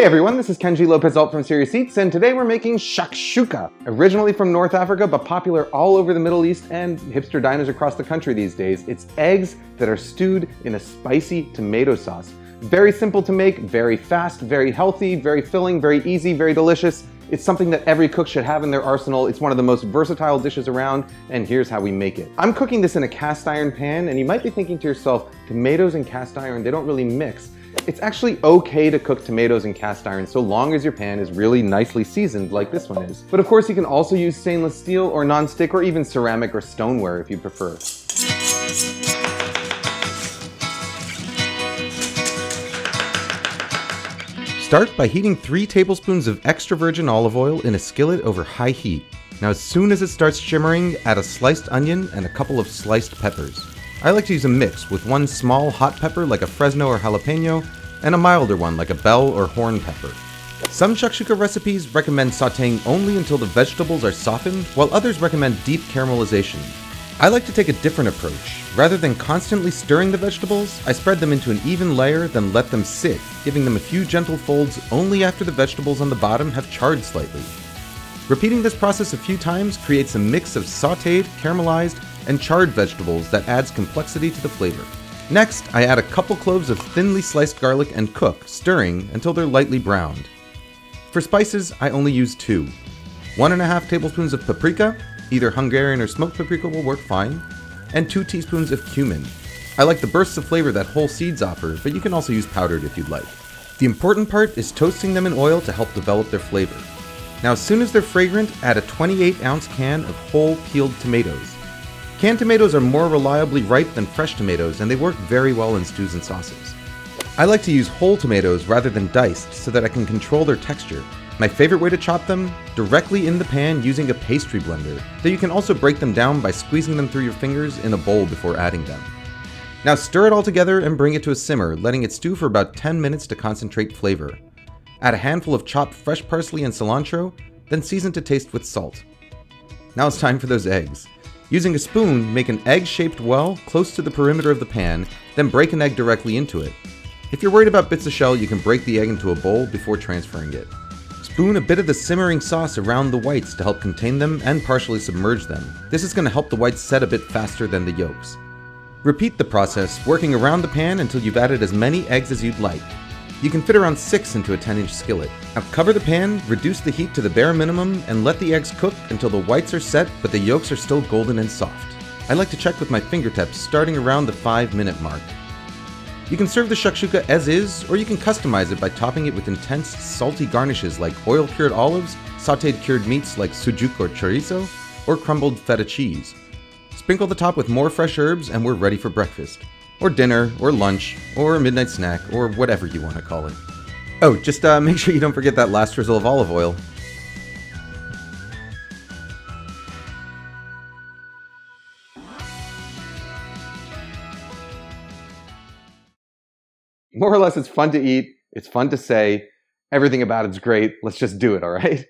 Hey everyone, this is Kenji López-Alt from Serious Eats, and today we're making shakshuka. Originally from North Africa, but popular all over the Middle East and hipster diners across the country these days. It's eggs that are stewed in a spicy tomato sauce. Very simple to make, very fast, very healthy, very filling, very easy, very delicious. It's something that every cook should have in their arsenal. It's one of the most versatile dishes around, and here's how we make it. I'm cooking this in a cast iron pan, and you might be thinking to yourself, tomatoes and cast iron, they don't really mix. It's actually okay to cook tomatoes in cast iron so long as your pan is really nicely seasoned like this one is. But of course you can also use stainless steel or non-stick or even ceramic or stoneware if you prefer. Start by heating 3 tablespoons of extra virgin olive oil in a skillet over high heat. Now as soon as it starts shimmering, add a sliced onion and a couple of sliced peppers. I like to use a mix with one small hot pepper like a Fresno or jalapeno and a milder one like a bell or horn pepper. Some shakshuka recipes recommend sautéing only until the vegetables are softened, while others recommend deep caramelization. I like to take a different approach. Rather than constantly stirring the vegetables, I spread them into an even layer, then let them sit, giving them a few gentle folds only after the vegetables on the bottom have charred slightly. Repeating this process a few times creates a mix of sautéed, caramelized, and charred vegetables that adds complexity to the flavor. Next, I add a couple cloves of thinly sliced garlic and cook, stirring until they're lightly browned. For spices, I only use 2. 1.5 tablespoons of paprika, either Hungarian or smoked paprika will work fine, and 2 teaspoons of cumin. I like the bursts of flavor that whole seeds offer, but you can also use powdered if you'd like. The important part is toasting them in oil to help develop their flavor. Now as soon as they're fragrant, add a 28-ounce can of whole peeled tomatoes. Canned tomatoes are more reliably ripe than fresh tomatoes, and they work very well in stews and sauces. I like to use whole tomatoes rather than diced so that I can control their texture. My favorite way to chop them? Directly in the pan using a pastry blender, though you can also break them down by squeezing them through your fingers in a bowl before adding them. Now stir it all together and bring it to a simmer, letting it stew for about 10 minutes to concentrate flavor. Add a handful of chopped fresh parsley and cilantro, then season to taste with salt. Now it's time for those eggs. Using a spoon, make an egg-shaped well close to the perimeter of the pan, then break an egg directly into it. If you're worried about bits of shell, you can break the egg into a bowl before transferring it. Spoon a bit of the simmering sauce around the whites to help contain them and partially submerge them. This is going to help the whites set a bit faster than the yolks. Repeat the process, working around the pan until you've added as many eggs as you'd like. You can fit around 6 into a 10-inch skillet. Now cover the pan, reduce the heat to the bare minimum, and let the eggs cook until the whites are set but the yolks are still golden and soft. I like to check with my fingertips starting around the 5-minute mark. You can serve the shakshuka as is, or you can customize it by topping it with intense, salty garnishes like oil-cured olives, sautéed cured meats like sujuk or chorizo, or crumbled feta cheese. Sprinkle the top with more fresh herbs and we're ready for breakfast. Or dinner, or lunch, or a midnight snack, or whatever you want to call it. Oh, just make sure you don't forget that last drizzle of olive oil. More or less, it's fun to eat, it's fun to say, everything about it's great, let's just do it, alright?